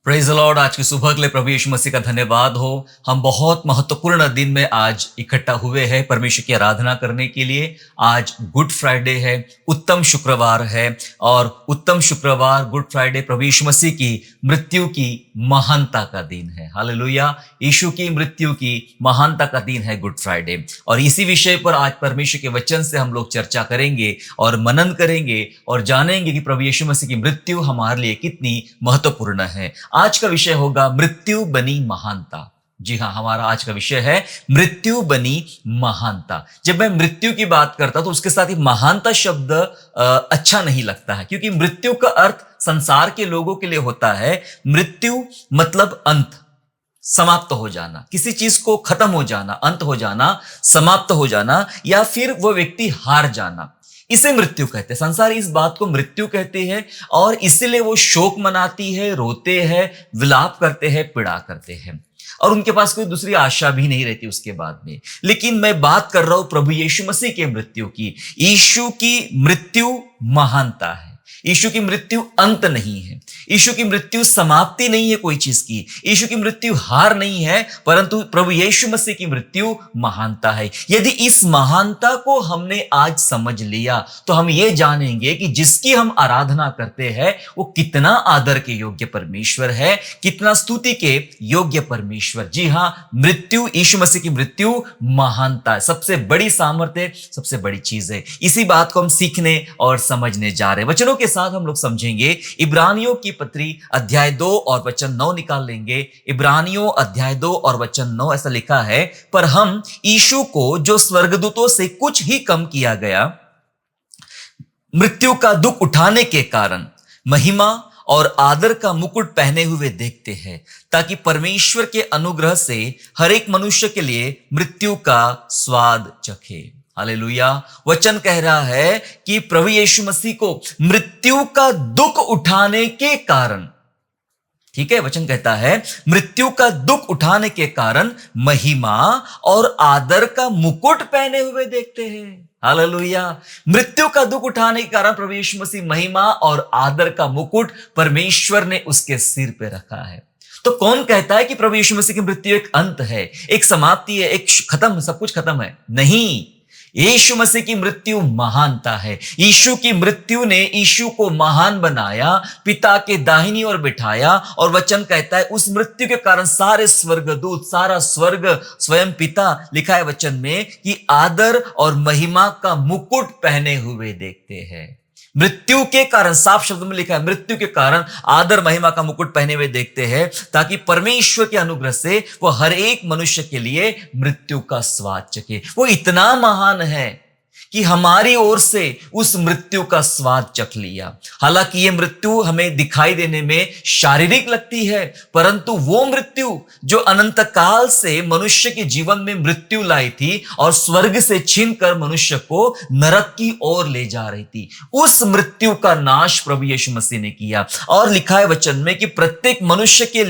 Praise the Lord. आज की सुबह के लिए प्रभु यीशु मसीह का धन्यवाद हो। हम बहुत महत्वपूर्ण दिन में आज इकट्ठा हुए हैं परमेश्वर की आराधना करने के लिए। आज गुड फ्राइडे है, उत्तम शुक्रवार है। और उत्तम शुक्रवार, गुड फ्राइडे प्रभु यीशु मसीह की मृत्यु की महानता का दिन है। हालेलुया। यीशु की मृत्यु की महानता का दिन है गुड फ्राइडे। और इसी विषय पर आज परमेश्वर के वचन से हम लोग चर्चा करेंगे और मनन करेंगे और जानेंगे कि प्रभु यीशु मसीह की मृत्यु हमारे लिए कितनी महत्वपूर्ण है। आज का विषय होगा मृत्यु बनी महानता। जी हाँ, हमारा आज का विषय है मृत्यु बनी महानता। जब मैं मृत्यु की बात करता तो उसके साथ ही महानता शब्द अच्छा नहीं लगता है, क्योंकि मृत्यु का अर्थ संसार के लोगों के लिए होता है। मृत्यु मतलब अंत, समाप्त हो जाना, किसी चीज को खत्म हो जाना, अंत हो जाना, समाप्त हो जाना, या फिर वो व्यक्ति हार जाना, इसे मृत्यु कहते हैं। संसार इस बात को मृत्यु कहते हैं और इसीलिए वो शोक मनाती है, रोते हैं, विलाप करते हैं, पीड़ा करते हैं और उनके पास कोई दूसरी आशा भी नहीं रहती उसके बाद में। लेकिन मैं बात कर रहा हूं प्रभु यीशु मसीह के मृत्यु की। यीशु की मृत्यु महानता है। यीशु की मृत्यु अंत नहीं है। यीशु की मृत्यु समाप्ति नहीं है कोई चीज की। यीशु की मृत्यु हार नहीं है, परंतु प्रभु यीशु मसीह की मृत्यु महानता है। यदि इस महानता को हमने आज समझ लिया तो हम ये जानेंगे कि जिसकी हम आराधना करते हैं वो कितना आदर के योग्य परमेश्वर है, कितना स्तुति के योग्य परमेश्वर। जी हां, मृत्यु, यीशु मसीह की मृत्यु महानता है, सबसे बड़ी सामर्थ्य, सबसे बड़ी चीज है। इसी बात को हम सीखने और समझने जा रहे हैं। वचनों के साथ हम लोग समझेंगे। इब्रानियों की पत्री अध्याय 2 और वचन 9 निकाल लेंगे। इब्रानियों अध्याय 2 और वचन 9 ऐसा लिखा है, पर हम यीशु को जो स्वर्गदूतों से कुछ ही कम किया गया, मृत्यु का दुख उठाने के कारण महिमा और आदर का मुकुट पहने हुए देखते हैं, ताकि परमेश्वर के अनुग्रह से हर एक मनुष्य के लिए मृत्यु का स्वाद चखे। हालेलुया। वचन कह रहा है कि प्रभु यीशु मसीह को मृत्यु का दुख उठाने के कारण, ठीक है, वचन कहता है मृत्यु का दुख उठाने के कारण महिमा और आदर का मुकुट पहने हुए देखते हैं। हालेलुया। मृत्यु का दुख उठाने के कारण प्रभु यीशु मसीह महिमा और आदर का मुकुट परमेश्वर ने उसके सिर पे रखा है। तो कौन कहता है कि प्रभु यीशु मसीह की मृत्यु एक अंत है, एक समाप्ति है, एक खत्म, सब कुछ खत्म है? नहीं, यीशु मसीह की मृत्यु महानता है। यीशु की मृत्यु ने यीशु को महान बनाया, पिता के दाहिनी ओर बिठाया, और वचन कहता है उस मृत्यु के कारण सारे स्वर्गदूत, सारा स्वर्ग, स्वयं पिता, लिखा है वचन में कि आदर और महिमा का मुकुट पहने हुए देखते हैं। मृत्यु के कारण, साफ शब्द में लिखा है, मृत्यु के कारण आदर महिमा का मुकुट पहने हुए देखते हैं, ताकि परमेश्वर के अनुग्रह से वो हर एक मनुष्य के लिए मृत्यु का स्वाद चखे। वो इतना महान है कि हमारी ओर से उस मृत्यु का स्वाद चख लिया। हालांकि ये मृत्यु हमें दिखाई देने में शारीरिक लगती है, परंतु वो मृत्यु जो अनंत काल से मनुष्य के जीवन में मृत्यु लाई थी और स्वर्ग से छीनकर मनुष्य को नरक की ओर ले जा रही थी, उस मृत्यु का नाश प्रभु यीशु मसीह ने किया। और लिखा है वचन में कि प्रत्येक मनुष्य के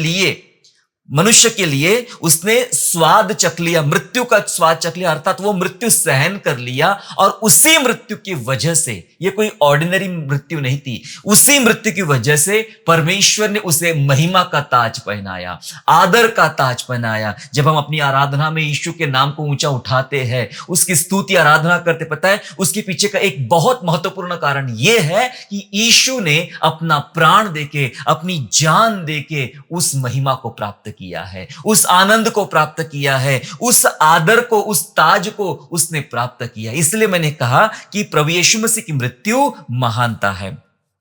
लिए उसने स्वाद चख लिया, मृत्यु का स्वाद चख लिया, अर्थात वो मृत्यु सहन कर लिया। और उसी मृत्यु की वजह से, ये कोई ऑर्डिनरी मृत्यु नहीं थी, उसी मृत्यु की वजह से परमेश्वर ने उसे महिमा का ताज पहनाया, आदर का ताज पहनाया। जब हम अपनी आराधना में यीशु के नाम को ऊंचा उठाते हैं, उसकी स्तुति आराधना करते, पता है उसके पीछे का एक बहुत महत्वपूर्ण कारण यह है कि यीशु ने अपना प्राण देके, अपनी जान देके उस महिमा को प्राप्त किया है, उस आनंद को प्राप्त किया है, उस आदर को, उस ताज को उसने प्राप्त किया। इसलिए मैंने कहा कि प्रभु यीशु मसीह की मृत्यु महानता है।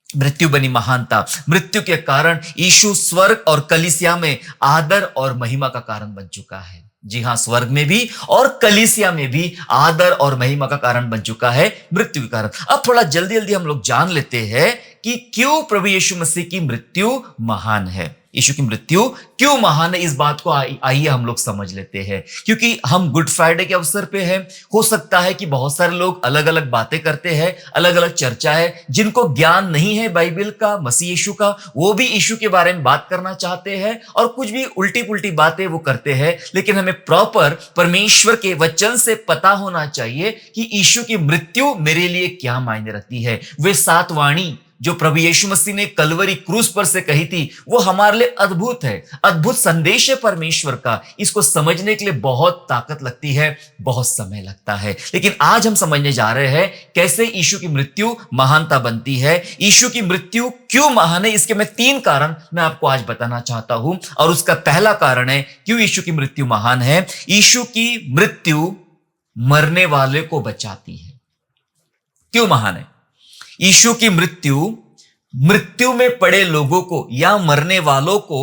मृत्यु बनी महानता। मृत्यु के कारण यीशु स्वर्ग और कलीसिया में आदर और महिमा का कारण बन चुका है। जी हां, स्वर्ग में भी और कलीसिया में भी आदर और महिमा का कारण बन चुका है मृत्यु के कारण। अब थोड़ा जल्दी जल्दी हम लोग जान लेते हैं कि क्यों प्रभु यीशु मसीह की मृत्यु महान है। यीशु की मृत्यु क्यों महान है, इस बात को आइए हम लोग समझ लेते हैं। क्योंकि हम गुड फ्राइडे के अवसर पे हैं, हो सकता है कि बहुत सारे लोग अलग अलग बातें करते हैं, अलग अलग चर्चा है, जिनको ज्ञान नहीं है बाइबल का, मसीह यीशु का, वो भी यीशु के बारे में बात करना चाहते हैं और कुछ भी उल्टी पुल्टी बातें वो करते हैं। लेकिन हमें प्रॉपर परमेश्वर के वचन से पता होना चाहिए कि यीशु की मृत्यु मेरे लिए क्या मायने रखती है। वे 7 वाणी जो प्रभु यीशु मसीह ने कलवरी क्रूस पर से कही थी, वो हमारे लिए अद्भुत है, अद्भुत संदेश है परमेश्वर का। इसको समझने के लिए बहुत ताकत लगती है, बहुत समय लगता है, लेकिन आज हम समझने जा रहे हैं कैसे यीशु की मृत्यु महानता बनती है। यीशु की मृत्यु क्यों महान है, इसके मैं 3 कारण मैं आपको आज बताना चाहता हूं। और उसका पहला कारण है क्यों यीशु की मृत्यु महान है। यीशु की मृत्यु मरने वाले को बचाती है। क्यों महान है? यीशु की मृत्यु में पड़े लोगों को या मरने वालों को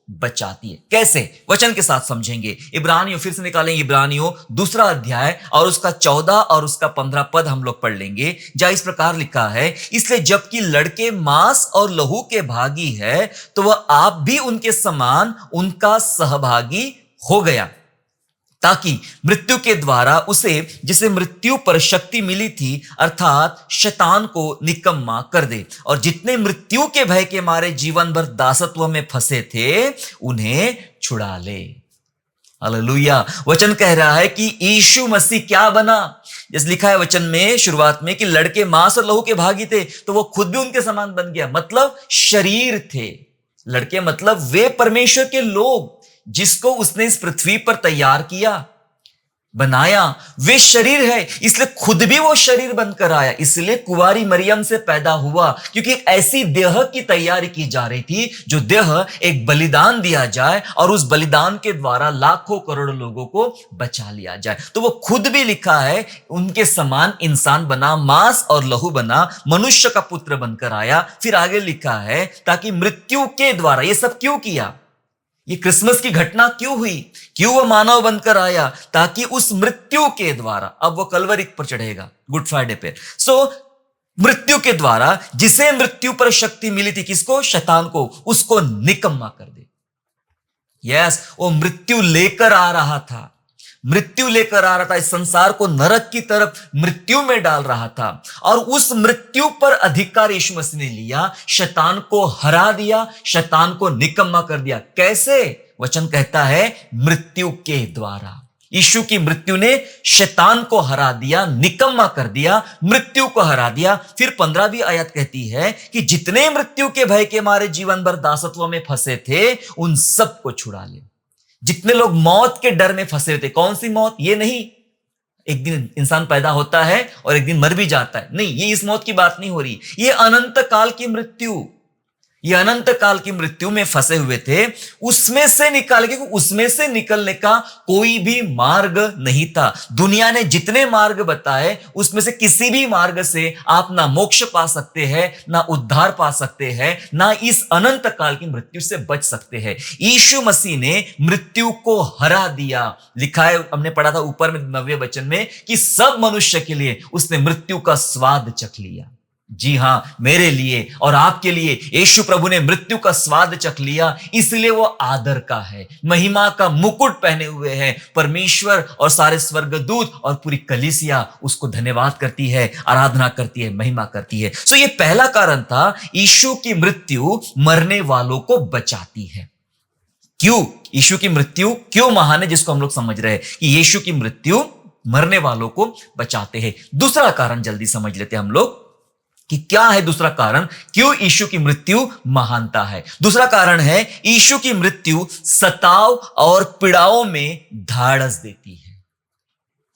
बचाती है। कैसे? वचन के साथ समझेंगे। इब्रानियों, फिर से निकालेंगे इब्रानियों 2 अध्याय और उसका 14 और उसका 15 पद हम लोग पढ़ लेंगे, जहां इस प्रकार लिखा है, इसलिए जबकि लड़के मांस और लहू के भागी है, तो वह आप भी उनके समान उनका सहभागी हो गया, ताकि मृत्यु के द्वारा उसे, जिसे मृत्यु पर शक्ति मिली थी, अर्थात शैतान को निकम्मा कर दे, और जितने मृत्यु के भय के मारे जीवन भर दासत्व में फंसे थे उन्हें छुड़ा ले। हालेलुया। वचन कह रहा है कि यीशु मसीह क्या बना, जैसे लिखा है वचन में शुरुआत में कि लड़के मांस और लहू के भागी थे, तो वो खुद भी उनके समान बन गया। मतलब शरीर थे। लड़के मतलब वे परमेश्वर के लोग जिसको उसने इस पृथ्वी पर तैयार किया, बनाया, वे शरीर है, इसलिए खुद भी वो शरीर बनकर आया। इसलिए कुंवारी मरियम से पैदा हुआ, क्योंकि एक ऐसी देह की तैयारी की जा रही थी, जो देह एक बलिदान दिया जाए और उस बलिदान के द्वारा लाखों करोड़ों लोगों को बचा लिया जाए। तो वो खुद भी लिखा है उनके समान इंसान बना, मांस और लहू बना, मनुष्य का पुत्र बनकर आया। फिर आगे लिखा है ताकि मृत्यु के द्वारा, ये सब क्यों किया, ये क्रिसमस की घटना क्यों हुई, क्यों वो मानव बनकर आया, ताकि उस मृत्यु के द्वारा, अब वो कलवरी पर चढ़ेगा गुड फ्राइडे पे, मृत्यु के द्वारा जिसे मृत्यु पर शक्ति मिली थी, किसको? शैतान को, उसको निकम्मा कर दे। यस, वो मृत्यु लेकर आ रहा था, मृत्यु लेकर आ रहा था, इस संसार को नरक की तरफ मृत्यु में डाल रहा था, और उस मृत्यु पर अधिकार यीशु मसीह ने लिया, शैतान को हरा दिया, शैतान को निकम्मा कर दिया। कैसे? वचन कहता है मृत्यु के द्वारा। यीशु की मृत्यु ने शैतान को हरा दिया, निकम्मा कर दिया, मृत्यु को हरा दिया। फिर 15वीं आयत कहती है कि जितने मृत्यु के भय के मारे जीवन भर दासत्व में फंसे थे, उन सबको छुड़ा ले। जितने लोग मौत के डर में फंसे हुए थे, कौन सी मौत? ये नहीं एक दिन इंसान पैदा होता है और एक दिन मर भी जाता है, नहीं, ये इस मौत की बात नहीं हो रही। ये अनंत काल की मृत्यु, ये अनंत काल की मृत्यु में फंसे हुए थे, उसमें से निकाले, क्योंकि उसमें से निकलने का कोई भी मार्ग नहीं था। दुनिया ने जितने मार्ग बताए, उसमें से किसी भी मार्ग से आप ना मोक्ष पा सकते हैं, ना उद्धार पा सकते हैं, ना इस अनंत काल की मृत्यु से बच सकते हैं। यीशु मसीह ने मृत्यु को हरा दिया। लिखा है, हमने पढ़ा था ऊपर में 9वें वचन में, कि सब मनुष्य के लिए उसने मृत्यु का स्वाद चख लिया। जी हां, मेरे लिए और आपके लिए यीशु प्रभु ने मृत्यु का स्वाद चख लिया, इसलिए वो आदर का है, महिमा का मुकुट पहने हुए हैं। परमेश्वर और सारे स्वर्गदूत और पूरी कलीसिया उसको धन्यवाद करती है, आराधना करती है, महिमा करती है। सो ये पहला कारण था, यीशु की मृत्यु मरने वालों को बचाती है। क्यों यीशु की मृत्यु क्यों महान है, जिसको हम लोग समझ रहे हैं कि यीशु की मृत्यु मरने वालों को बचाते हैं। दूसरा कारण जल्दी समझ लेते हैं हम लोग कि क्या है दूसरा कारण, क्यों यीशु की मृत्यु महानता है। दूसरा कारण है, यीशु की मृत्यु सताव और पीड़ाओं में धाड़स देती है।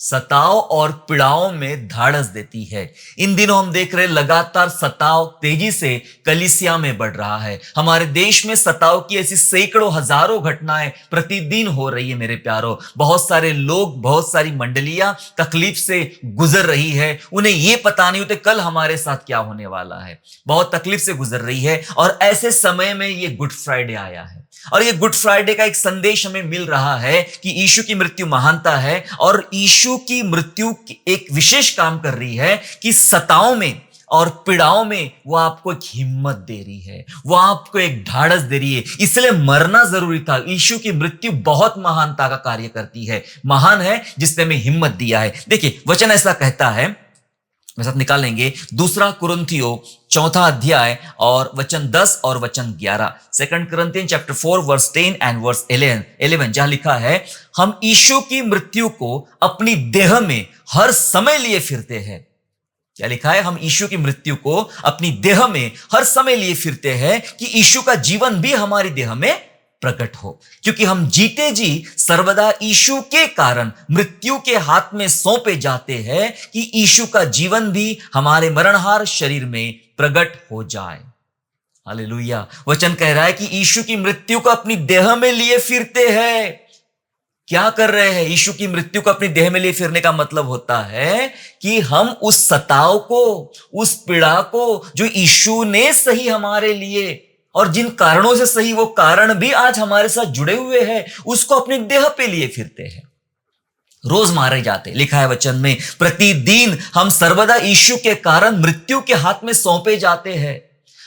सताव और पीड़ाओं में धाड़स देती है। इन दिनों हम देख रहे हैं लगातार सताव तेजी से कलीसिया में बढ़ रहा है। हमारे देश में सताव की ऐसी सैकड़ों हजारों घटनाएं प्रतिदिन हो रही है मेरे प्यारों। बहुत सारे लोग, बहुत सारी मंडलियां तकलीफ से गुजर रही है, उन्हें यह पता नहीं होते कल हमारे साथ क्या होने वाला है, बहुत तकलीफ से गुजर रही है। और ऐसे समय में ये गुड फ्राइडे आया है, और ये गुड फ्राइडे का एक संदेश हमें मिल रहा है कि यीशु की मृत्यु महानता है, और यीशु की मृत्यु एक विशेष काम कर रही है कि सताओं में और पीड़ाओं में वो आपको एक हिम्मत दे रही है, वो आपको एक ढाढ़स दे रही है। इसलिए मरना जरूरी था। यीशु की मृत्यु बहुत महानता का कार्य करती है, महान है जिसने हमें हिम्मत दिया है। देखिए वचन ऐसा कहता है, मेरे साथ निकालेंगे 2 कुरिन्थियों 4 अध्याय और वचन 10 और वचन 11। 2 Corinthians chapter 4 verse 10 and verse 11, जहां लिखा है, हम यीशु की मृत्यु को अपनी देह में हर समय लिए फिरते हैं। क्या लिखा है? हम यीशु की मृत्यु को अपनी देह में हर समय लिए फिरते हैं कि यीशु का जीवन भी हमारी देह में प्रकट हो, क्योंकि हम जीते जी सर्वदा यीशु के कारण मृत्यु के हाथ में सौंपे जाते हैं कि यीशु का जीवन भी हमारे मरणहार शरीर में प्रकट हो जाए। हालेलुया। वचन कह रहा है कि यीशु की मृत्यु को अपनी देह में लिए फिरते हैं। क्या कर रहे हैं? यीशु की मृत्यु को अपनी देह में लिए फिरने का मतलब होता है कि हम उस सताव को, उस पीड़ा को जो यीशु ने सही हमारे लिए, और जिन कारणों से सही वो कारण भी आज हमारे साथ जुड़े हुए हैं, उसको अपनी देह पे लिए फिरते हैं। रोज मारे जाते, लिखा है वचन में, प्रतिदिन हम सर्वदा यीशु के कारण मृत्यु के हाथ में सौंपे जाते हैं।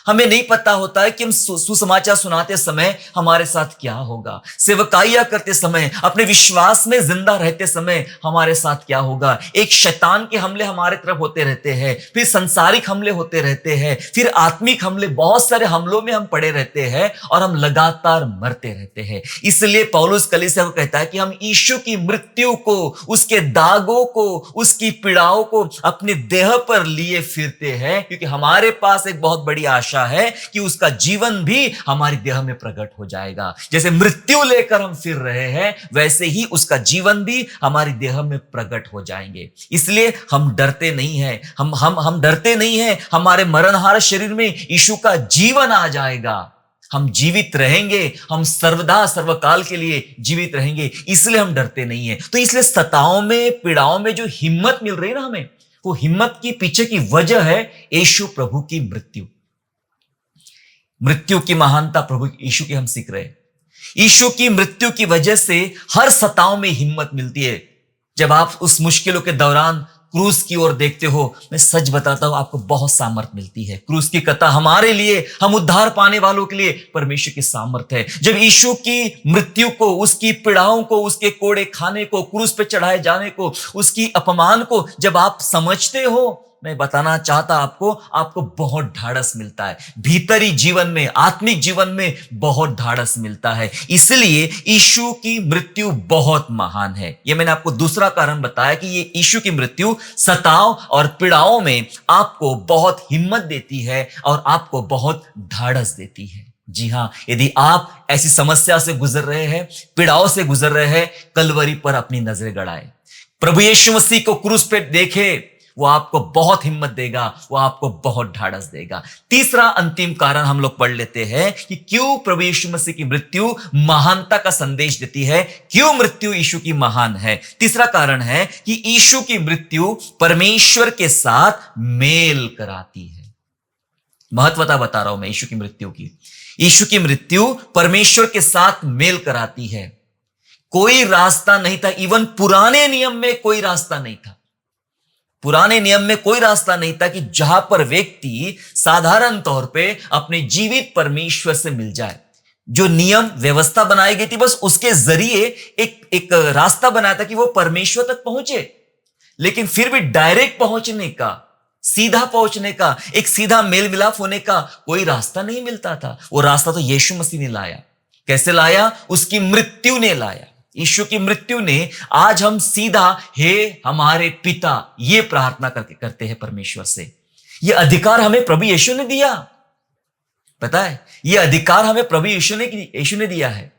हमें नहीं पता होता है कि हम सुसमाचार सुनाते समय हमारे साथ क्या होगा, सेवकाइया करते समय, अपने विश्वास में जिंदा रहते समय हमारे साथ क्या होगा। एक शैतान के हमले हमारे तरफ होते रहते हैं, फिर संसारिक हमले होते रहते हैं, फिर आत्मिक हमले, बहुत सारे हमलों में हम पड़े रहते हैं और हम लगातार मरते रहते हैं। इसलिए पौलुस कलीसिया को कहता है कि हम यीशु की मृत्यु को, उसके दागों को, उसकी पीड़ाओं को अपने देह पर लिए फिरते हैं, क्योंकि हमारे पास एक बहुत बड़ी आशा है कि उसका जीवन भी हमारी देह में प्रकट हो जाएगा। जैसे मृत्यु लेकर हम फिर रहे हैं, वैसे ही उसका जीवन भी हमारी देह में प्रकट हो जाएंगे। इसलिए हम डरते नहीं हैं, हम डरते नहीं हैं। हमारे मरणहार शरीर में यीशु का जीवन आ जाएगा, हम जीवित रहेंगे, हम सर्वदा सर्वकाल के लिए जीवित रहेंगे, इसलिए हम डरते नहीं हैं। तो इसलिए सताओं में, पीड़ाओं में जो हिम्मत मिल रही है ना हमें, वो हिम्मत की पीछे की वजह है यीशु प्रभु की मृत्यु। मृत्यु की महानता प्रभु यीशु की हम सीख रहे हैं। यीशु की मृत्यु की वजह से हर सताओं में हिम्मत मिलती है। जब आप उस मुश्किलों के दौरान क्रूस की ओर देखते हो, मैं सच बताता हूं, आपको बहुत सामर्थ मिलती है। क्रूस की कथा हमारे लिए, हम उद्धार पाने वालों के लिए परमेश्वर की सामर्थ है। जब यीशु की मृत्यु को, उसकी पीड़ाओं को, उसके कोड़े खाने को, क्रूस पे चढ़ाए जाने को, उसकी अपमान को जब आप समझते हो, मैं बताना चाहता आपको बहुत ढाढ़स मिलता है। भीतरी जीवन में, आत्मिक जीवन में बहुत ढाढ़स मिलता है। इसलिए यीशु की मृत्यु बहुत महान है। यह मैंने आपको दूसरा कारण बताया कि ये यीशु की मृत्यु सताव और पीड़ाओं में आपको बहुत हिम्मत देती है और आपको बहुत ढाढ़स देती है। जी हां, यदि आप ऐसी समस्या से गुजर रहे हैं, पीड़ाओं से गुजर रहे हैं, कलवरी पर अपनी नजरें गड़ाएं, प्रभु यीशु मसीह को क्रूस पे देखें, वो आपको बहुत हिम्मत देगा, वो आपको बहुत ढाढ़स देगा। तीसरा अंतिम कारण हम लोग पढ़ लेते हैं कि क्यों प्रभु यीशु मसीह की मृत्यु महानता का संदेश देती है, क्यों मृत्यु यीशु की महान है। तीसरा कारण है कि यीशु की मृत्यु परमेश्वर के साथ मेल कराती है। महत्वता बता रहा हूं मैं यीशु की मृत्यु की। यीशु की मृत्यु परमेश्वर के साथ मेल कराती है। कोई रास्ता नहीं था, इवन पुराने नियम में कोई रास्ता नहीं था। पुराने नियम में कोई रास्ता नहीं था कि जहां पर व्यक्ति साधारण तौर पे अपने जीवित परमेश्वर से मिल जाए। जो नियम व्यवस्था बनाई गई थी, बस उसके जरिए एक रास्ता बनाया था कि वो परमेश्वर तक पहुंचे। लेकिन फिर भी डायरेक्ट पहुंचने का, सीधा पहुंचने का, एक सीधा मेल मिलाप होने का कोई रास्ता नहीं मिलता था। वो रास्ता तो यीशु मसीह ने लाया। कैसे लाया? उसकी मृत्यु ने लाया। यीशु की मृत्यु ने आज हम सीधा हे हमारे पिता ये प्रार्थना करते हैं परमेश्वर से। ये अधिकार हमें प्रभु यीशु ने दिया। पता है, ये अधिकार हमें प्रभु यीशु ने दिया है।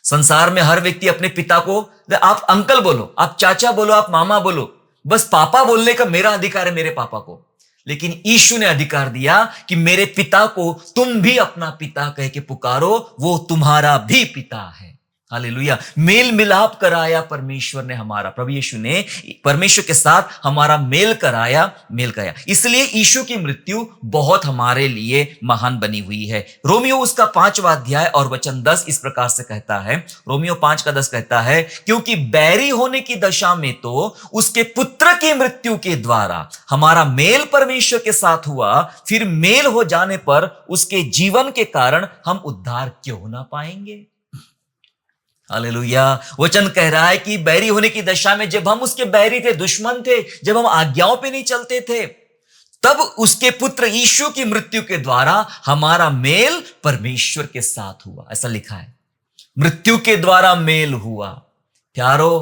संसार में हर व्यक्ति अपने पिता को, आप अंकल बोलो, आप चाचा बोलो, आप मामा बोलो, बस पापा बोलने का मेरा अधिकार है मेरे पापा को। लेकिन यीशु ने अधिकार दिया कि मेरे पिता को तुम भी अपना पिता कह के पुकारो, वो तुम्हारा भी पिता है। हालेलुया। मेल मिलाप कराया परमेश्वर ने हमारा, प्रभु यीशु ने परमेश्वर के साथ हमारा मेल कराया। इसलिए यीशु की मृत्यु बहुत हमारे लिए महान बनी हुई है। रोमियो उसका 5वां अध्याय और वचन 10 इस प्रकार से कहता है। रोमियो 5:10 कहता है, क्योंकि बैरी होने की दशा में तो उसके पुत्र की मृत्यु के द्वारा हमारा मेल परमेश्वर के साथ हुआ, फिर मेल हो जाने पर उसके जीवन के कारण हम उद्धार क्यों ना पाएंगे। हालेलुया। वचन कह रहा है कि बैरी होने की दशा में जब हम उसके बैरी थे, दुश्मन थे, जब हम आज्ञाओं पे नहीं चलते थे, तब उसके पुत्र यीशु की मृत्यु के द्वारा हमारा मेल परमेश्वर के साथ हुआ। ऐसा लिखा है, मृत्यु के द्वारा मेल हुआ। प्यारो,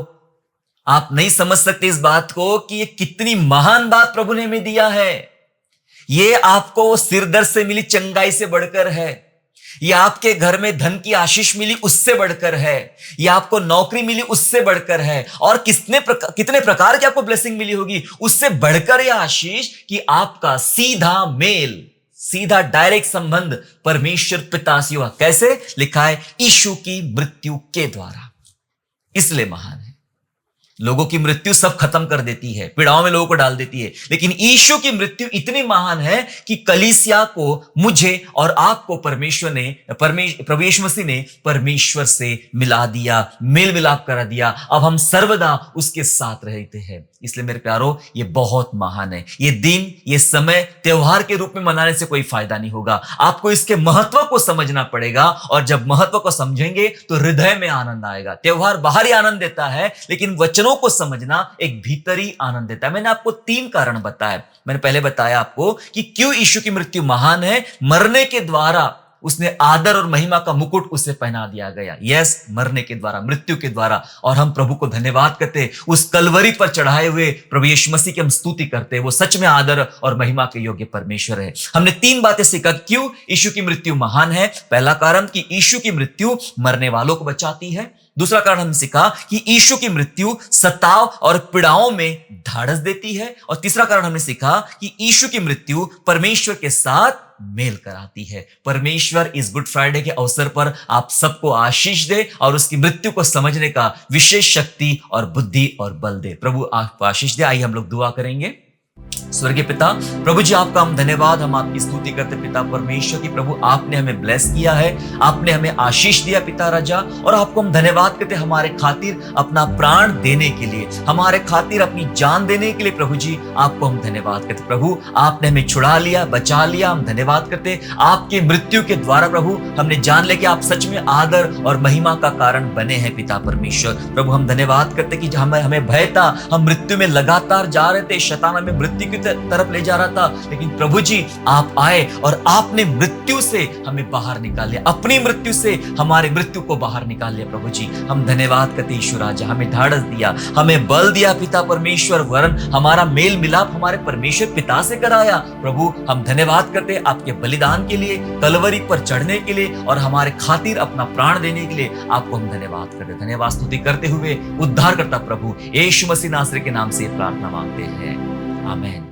आप नहीं समझ सकते इस बात को कि ये कितनी महान बात प्रभु ने हमें दिया है। ये आपको सिर दर्द से मिली चंगाई से बढ़कर है। ये आपके घर में धन की आशीष मिली उससे बढ़कर है। ये आपको नौकरी मिली उससे बढ़कर है। और कितने प्रकार की आपको ब्लेसिंग मिली होगी उससे बढ़कर यह आशीष कि आपका सीधा मेल, सीधा डायरेक्ट संबंध परमेश्वर पिता से हुआ। कैसे? लिखा है यीशु की मृत्यु के द्वारा। इसलिए महान है। लोगों की मृत्यु सब खत्म कर देती है, पीड़ाओं में लोगों को डाल देती है, लेकिन यीशु की मृत्यु इतनी महान है कि कलीसिया को, मुझे और आपको प्रभु यीशु मसीह ने परमेश्वर से मिला दिया, मेल मिलाप करा दिया। अब हम सर्वदा उसके साथ रहते हैं। इसलिए मेरे प्यारो, ये बहुत महान है। ये दिन, ये समय त्योहार के रूप में मनाने से कोई फायदा नहीं होगा। आपको इसके महत्व को समझना पड़ेगा, और जब महत्व को समझेंगे तो हृदय में आनंद आएगा। त्योहार बाहरी आनंद देता है, लेकिन वचनों को समझना एक भीतरी आनंद देता है। मैंने आपको 3 कारण बताए। मैंने पहले बताया आपको कि क्यों यीशु की मृत्यु महान है। मरने के द्वारा उसने आदर और महिमा का मुकुट उसे पहना दिया गया। यस, मरने के द्वारा, मृत्यु के द्वारा। और हम प्रभु को धन्यवाद करते, उस कलवरी पर चढ़ाए हुए प्रभु यीशु मसीह की हम स्तुति करते। वो सच में आदर और महिमा के योग्य परमेश्वर है। हमने 3 बातें सीखा क्यों यीशु की मृत्यु महान है। पहला कारण कि यीशु की मृत्यु मरने वालों को बचाती है। दूसरा कारण हमने सीखा कि यीशु की मृत्यु सताव और पीड़ाओं में ढाढ़स देती है। और तीसरा कारण हमने सीखा कि यीशु की मृत्यु परमेश्वर के साथ मेल कराती है। परमेश्वर इस गुड फ्राइडे के अवसर पर आप सबको आशीष दे और उसकी मृत्यु को समझने का विशेष शक्ति और बुद्धि और बल दे। प्रभु आपको आशीष दे। आइए हम लोग दुआ करेंगे। स्वर्गीय पिता, प्रभु जी आपका हम धन्यवाद, हम आपकी स्तुति करते पिता परमेश्वर की। प्रभु आपने हमें ब्लेस किया है, आपने हमें आशीष दिया पिता राजा, और आपको हम धन्यवाद करते हमारे खातिर अपना प्राण देने के लिए, हमारे खातिर अपनी जान देने के लिए। प्रभु जी आपको हम धन्यवाद करते। प्रभु आपने हमें छुड़ा लिया, बचा लिया, हम धन्यवाद करते। आपके मृत्यु के द्वारा प्रभु हमने जान लिया कि आप सच में आदर और महिमा का कारण बने हैं पिता परमेश्वर। प्रभु हम धन्यवाद करते कि हमें भय था, हम मृत्यु में लगातार जा रहे थे, शैतान हमें मृत्यु की तरफ ले जा रहा था, लेकिन प्रभु जी आप आए और आपने मृत्यु से हमें बाहर निकाल लिया, अपनी मृत्यु से हमारे मृत्यु को बाहर निकाल लिया। प्रभु जी हम धन्यवाद करते ईश्वर राजा, हमें ढाढ़स दिया, हमें बल दिया पिता परमेश्वर, वरन हमारा मेल मिलाप हमारे परमेश्वर पिता से कराया। प्रभु हम धन्यवाद करते आपके बलिदान के लिए, कलवरी पर चढ़ने के लिए और हमारे खातिर अपना प्राण देने के लिए। आपको हम धन्यवाद करते, धन्यवाद स्तुति करते हुए उद्धार करता प्रभु यीशु मसीह नासरी के नाम से प्रार्थना मांगते हैं, आमीन।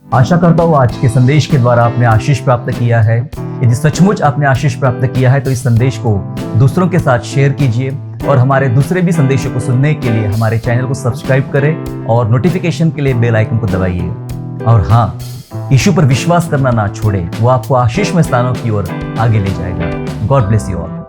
आशा करता हूँ आज के संदेश के द्वारा आपने आशीष प्राप्त किया है। यदि सचमुच आपने आशीष प्राप्त किया है तो इस संदेश को दूसरों के साथ शेयर कीजिए, और हमारे दूसरे भी संदेशों को सुनने के लिए हमारे चैनल को सब्सक्राइब करें और नोटिफिकेशन के लिए बेल आइकन को दबाइए। और हाँ, यीशु पर विश्वास करना ना छोड़े, वो आपको आशीषमय स्थानों की ओर आगे ले जाएगा। God bless you all.